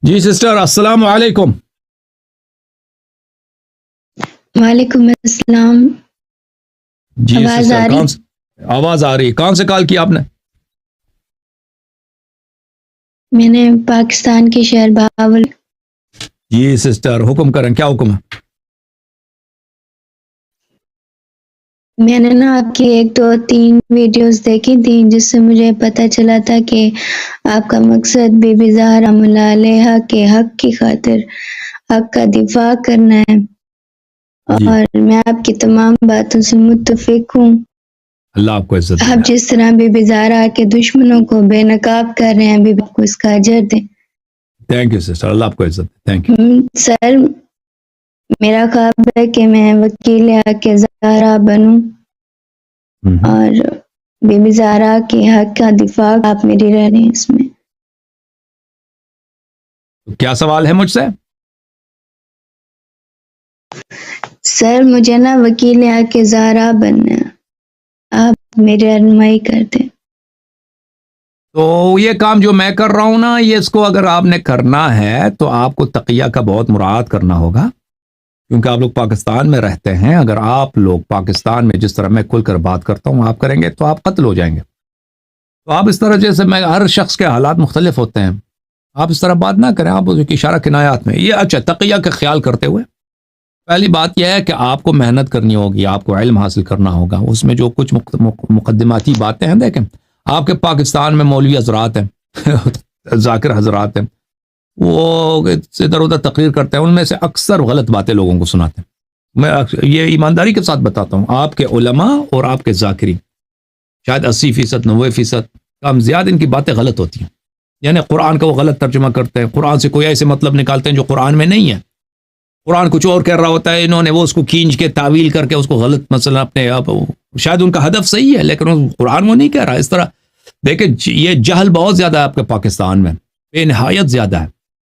جی sister السلام علیکم. وعلیکم السلام. جی آواز سسٹر آ رہی؟ آواز آ رہی. کہاں سے کال کیا آپ نے؟ میں نے پاکستان کے شہر بہاول. جی سسٹر حکم کریں، کیا حکم ہے؟ میں نے نا آپ کی 1 2 3 ویڈیوز دیکھی تھی جس سے مجھے پتہ چلا تھا کہ آپ کا مقصد بی بی زہرا مولا علیہا کے حق کی خاطر حق کا دفاع کرنا ہے، جی اور میں آپ کی تمام باتوں سے متفق ہوں. اللہ آپ کو عزت دے. آپ جس طرح بی بی زہرا کے دشمنوں کو بے نقاب کر رہے ہیں، بی بی کو اس کا اجر دیں. تھینک یو سسٹر، اللہ آپ کو عزت دے. Thank you. سر، میرا خواب ہے کہ میں وکیل حق زہرا بنوں اور بی بی زہرا کے حق کا دفاع آپ میری رہ رہے ہیں اس میں. کیا سوال ہے مجھ سے؟ سر مجھے نا وکیل حق زہرا بننا ہے، آپ میری رہنمائی کر دیں. تو یہ کام جو میں کر رہا ہوں نا، یہ اس کو اگر آپ نے کرنا ہے تو آپ کو تقیہ کا بہت مراعات کرنا ہوگا، کیونکہ آپ لوگ پاکستان میں رہتے ہیں. اگر آپ لوگ پاکستان میں جس طرح میں کھل کر بات کرتا ہوں آپ کریں گے تو آپ قتل ہو جائیں گے. تو آپ اس طرح، جیسے میں، ہر شخص کے حالات مختلف ہوتے ہیں، آپ اس طرح بات نہ کریں. آپ اس کی اشارہ کنایات میں یہ اچھا تقیہ کا خیال کرتے ہوئے پہلی بات یہ ہے کہ آپ کو محنت کرنی ہوگی، آپ کو علم حاصل کرنا ہوگا. اس میں جو کچھ مقدماتی باتیں ہیں، دیکھیں آپ کے پاکستان میں مولوی حضرات ہیں ذاکر حضرات ہیں، وہ ادھر ادھر تقریر کرتے ہیں، ان میں سے اکثر غلط باتیں لوگوں کو سناتے ہیں. میں یہ ایمانداری کے ساتھ بتاتا ہوں، آپ کے علماء اور آپ کے ذاکرین شاید 80% 90% کم زیادہ ان کی باتیں غلط ہوتی ہیں. یعنی قرآن کا وہ غلط ترجمہ کرتے ہیں، قرآن سے کوئی ایسے مطلب نکالتے ہیں جو قرآن میں نہیں ہے. قرآن کچھ اور کہہ رہا ہوتا ہے، انہوں نے وہ اس کو کھینچ کے تعویل کر کے اس کو غلط مثلا اپنے آپ، شاید ان کا ہدف صحیح ہے لیکن قرآن وہ نہیں کہہ رہا. اس طرح دیکھیں یہ جہل بہت زیادہ ہے آپ کے پاکستان میں، بے نہایت زیادہ ہے.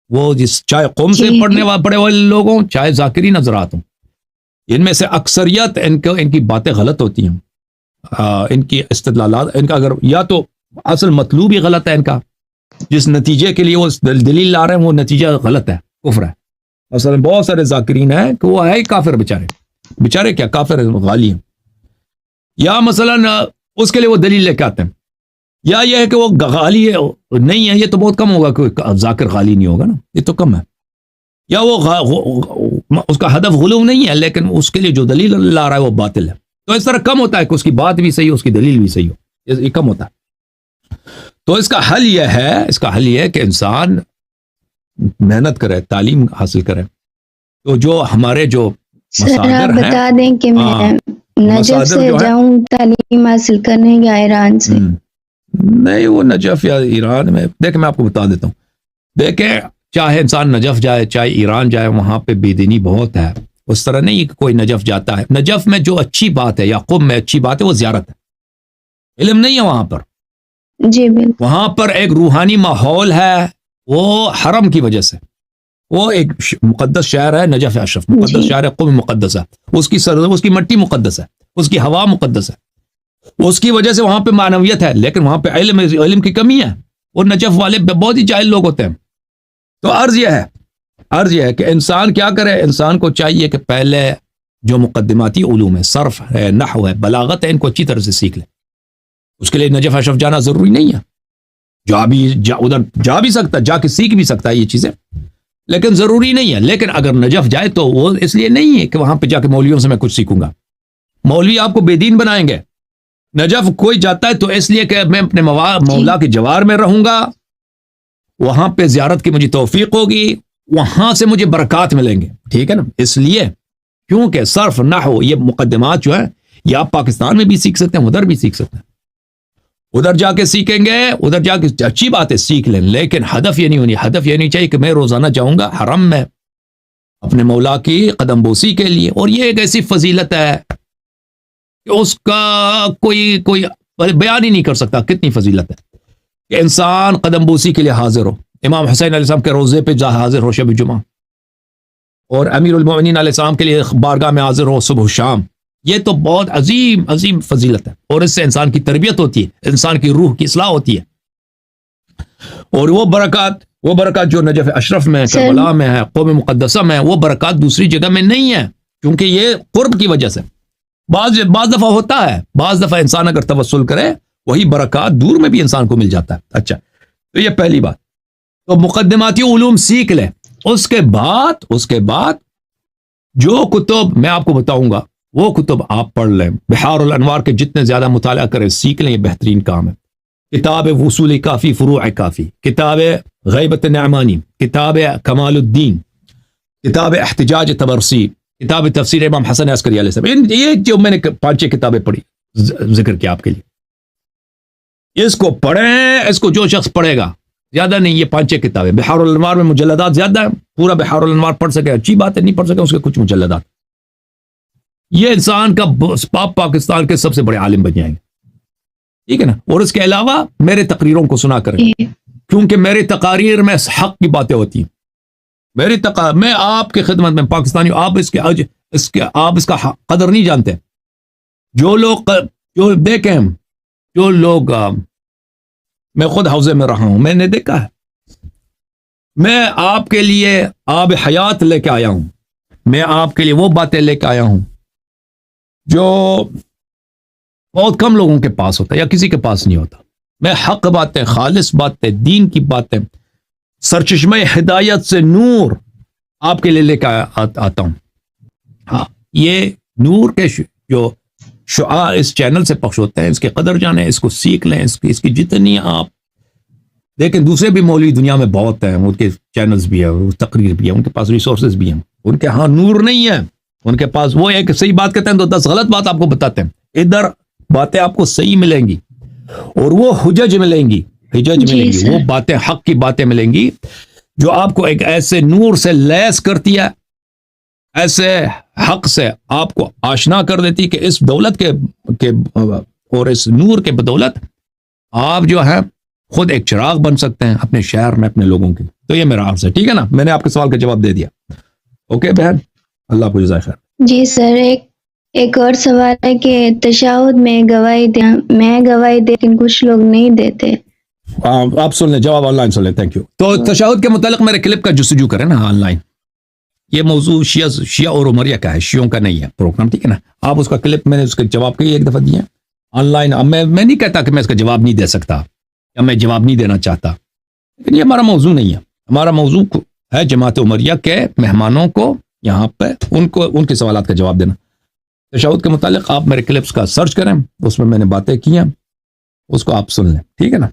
وہ چاہے قوم سے پڑھنے والے لوگ ہوں، چاہے ذاکرین حضرات ہوں، ان میں سے اکثریت ان کی باتیں غلط ہوتی ہیں. ان کی استدلالات، ان کا اگر یا تو اصل مطلوب ہی غلط ہے، ان کا جس نتیجے کے لیے وہ دلیل لا رہے ہیں وہ نتیجہ غلط ہے، کفر ہے. مثلا بہت سارے ذاکرین ہیں کہ وہ ہے ہی کافر، بیچارے کیا کافر غالی ہیں، یا مثلا اس کے لیے وہ دلیل لے کے آتے ہیں. یا یہ ہے کہ وہ غالی ہے نہیں ہے، یہ تو بہت کم ہوگا کہ ذاکر غالی نہیں ہوگا نا، یہ تو کم ہے. یا وہ اس کا ہدف غلو نہیں ہے لیکن اس کے لیے جو دلیل لا رہا ہے وہ باطل ہے. تو اس طرح کم ہوتا ہے کہ اس کی بات بھی صحیح ہو، اس کی دلیل بھی صحیح ہو، یہ کم ہوتا ہے. تو اس کا حل یہ ہے کہ انسان محنت کرے، تعلیم حاصل کرے. تو جو ہمارے جو سر آپ بتا دیں کہ میں نجف سے جاؤں تعلیم حاصل کرنے یا ایران سے؟ نہیں، وہ نجف یا ایران میں، دیکھیں میں آپ کو بتا دیتا ہوں. دیکھیں چاہے انسان نجف جائے چاہے ایران جائے، وہاں پہ بے دینی بہت ہے. اس طرح نہیں کہ کوئی نجف جاتا ہے. نجف میں جو اچھی بات ہے یا قم میں اچھی بات ہے وہ زیارت ہے، علم نہیں ہے وہاں پر. جی بالکل. وہاں پر ایک روحانی ماحول ہے، وہ حرم کی وجہ سے. وہ ایک مقدس شہر ہے نجف اشرف، مقدس شہر ہے، قم مقدس ہے، اس کی مٹی مقدس ہے، اس کی ہوا مقدس ہے. اس کی وجہ سے وہاں پہ معنویت ہے، لیکن وہاں پہ علم کی کمی ہے، اور نجف والے بہت ہی جاہل لوگ ہوتے ہیں. تو عرض یہ ہے کہ انسان کیا کرے. انسان کو چاہیے کہ پہلے جو مقدماتی علوم ہے، صرف ہے، نحو ہے، بلاغت ہے، ان کو اچھی طرح سے سیکھ لے. اس کے لیے نجف اشرف جانا ضروری نہیں ہے، ادھر جا بھی سکتا، جا کے سیکھ بھی سکتا ہے یہ چیزیں، لیکن ضروری نہیں ہے. لیکن اگر نجف جائے تو وہ اس لیے نہیں ہے کہ وہاں پہ جا کے مولویوں سے میں کچھ سیکھوں گا. مولوی آپ کو بے دین بنائیں گے. نجف کوئی جاتا ہے تو اس لیے کہ میں اپنے مولا کے جوار میں رہوں گا، وہاں پہ زیارت کی مجھے توفیق ہوگی، وہاں سے مجھے برکات ملیں گے. ٹھیک ہے نا؟ اس لیے کیونکہ صرف نحو یہ مقدمات جو ہیں یہ آپ پاکستان میں بھی سیکھ سکتے ہیں، ادھر بھی سیکھ سکتے ہیں. ادھر جا کے سیکھیں گے، ادھر جا کے اچھی باتیں سیکھ لیں، لیکن ہدف یہ نہیں ہونی. ہدف یہ نہیں چاہیے کہ میں روزانہ جاؤں گا حرم میں اپنے مولا کی قدم بوسی کے لیے. اور یہ ایک ایسی فضیلت ہے کہ اس کا کوئی بیان ہی نہیں کر سکتا کتنی فضیلت ہے کہ انسان قدم بوسی کے لیے حاضر ہو. امام حسین علیہ السلام کے روزے پہ حاضر ہو شب جمعہ، اور امیر المؤمنین علیہ السلام کے لیے بارگاہ میں حاضر ہو صبح و شام. یہ تو بہت عظیم فضیلت ہے، اور اس سے انسان کی تربیت ہوتی ہے، انسان کی روح کی اصلاح ہوتی ہے. اور وہ وہ برکات جو نجف اشرف میں ہے، سر کربلا میں ہے، قوم مقدسہ میں ہے، وہ برکات دوسری جگہ میں نہیں ہے، کیونکہ یہ قرب کی وجہ سے بعض دفعہ ہوتا ہے، بعض دفعہ انسان اگر توسل کرے وہی برکات دور میں بھی انسان کو مل جاتا ہے. اچھا، تو یہ پہلی بات. تو مقدماتی علوم سیکھ لیں. اس کے بعد جو کتب میں آپ کو بتاؤں گا وہ کتب آپ پڑھ لیں. بحار الانوار کے جتنے زیادہ مطالعہ کریں، سیکھ لیں، یہ بہترین کام ہے. کتاب وصول کافی، فروع کافی، کتاب غیبت نعمانی، کتاب کمال الدین، کتاب احتجاج تبرسی، کتاب تفسیر امام حسن عسکری علیہ السلام. یہ جو میں نے 5-6 کتابیں پڑھی ذکر کیا آپ کے لیے، اس کو پڑھیں. اس کو جو شخص پڑھے گا، زیادہ نہیں، یہ 5-6 کتابیں. بحار الانوار میں مجلدات زیادہ ہیں، پورا بحار الانوار پڑھ سکے اچھی بات ہے، نہیں پڑھ سکے اس کے کچھ مجلدات. یہ انسان کا پاکستان کے سب سے بڑے عالم بن جائیں گے، ٹھیک ہے نا. اور اس کے علاوہ میرے تقریروں کو سنا کریں، کیونکہ میری تقاریر میں حق کی باتیں ہوتی ہیں. میں آپ کی خدمت میں پاکستانی ہوں. آپ اس کا قدر نہیں جانتے. جو لوگ میں خود حوضے میں رہا ہوں، میں نے دیکھا ہے. میں آپ کے لیے آب حیات لے کے آیا ہوں. میں آپ کے لیے وہ باتیں لے کے آیا ہوں جو بہت کم لوگوں کے پاس ہوتا ہے یا کسی کے پاس نہیں ہوتا. میں حق باتیں، خالص باتیں، دین کی باتیں، سرچشمہ ہدایت سے نور آپ کے لیے لے کے آتا ہوں. ہاں، یہ نور کے جو شعاع اس چینل سے پخش ہوتے ہیں، اس کے قدر جانیں، اس کو سیکھ لیں. اس کی جتنی آپ دیکھیں، دوسرے بھی مولوی دنیا میں بہت ہیں، ان کے چینلز بھی ہیں، تقریر بھی ہے، ان کے پاس ریسورسز بھی ہیں. ان کے ہاں نور نہیں ہے. ان کے پاس وہ ایک صحیح بات کہتے ہیں تو 10 غلط بات آپ کو بتاتے ہیں. ادھر باتیں آپ کو صحیح ملیں گی اور وہ حجج ملیں گی، وہ باتیں حق کی باتیں ملیں گی جو آپ کو ایک ایسے نور سے لیس کرتی ہے، ایسے حق سے آپ کو آشنا کر دیتی کہ اس دولت کے اور اس نور کے بدولت آپ جو ہیں خود ایک چراغ بن سکتے ہیں اپنے شہر میں، اپنے لوگوں کے. تو یہ میرا عرض ہے، ٹھیک ہے نا. میں نے آپ کے سوال کا جواب دے دیا. اوکے بہن، اللہ کو جزائے خیر. جی سر، ایک اور سوال ہے کہ تشہد میں گواہی دے لیکن کچھ لوگ نہیں دیتے. آپ سن لیں، جواب آن لائن سن لیں. Thank you. تو تشہد کے متعلق میرے کلپ کا جستجو کریں نا آن لائن. یہ موضوع شیعہ اور عمریہ کا ہے، شیعوں کا نہیں ہے پروگرام، ٹھیک ہے نا. آپ اس کا کلپ، میں نے اس کے جواب کے ایک دفعہ دیا آن لائن. اب میں نہیں کہتا کہ میں اس کا جواب نہیں دے سکتا یا میں جواب نہیں دینا چاہتا، لیکن یہ ہمارا موضوع نہیں ہے. ہمارا موضوع ہے جماعت عمریہ کے مہمانوں کو یہاں پہ ان کے سوالات کا جواب دینا. تشہد کے متعلق آپ میرے کلپس کا سرچ کریں، اس میں نے باتیں کی ہیں، اس کو آپ سن لیں، ٹھیک ہے نا.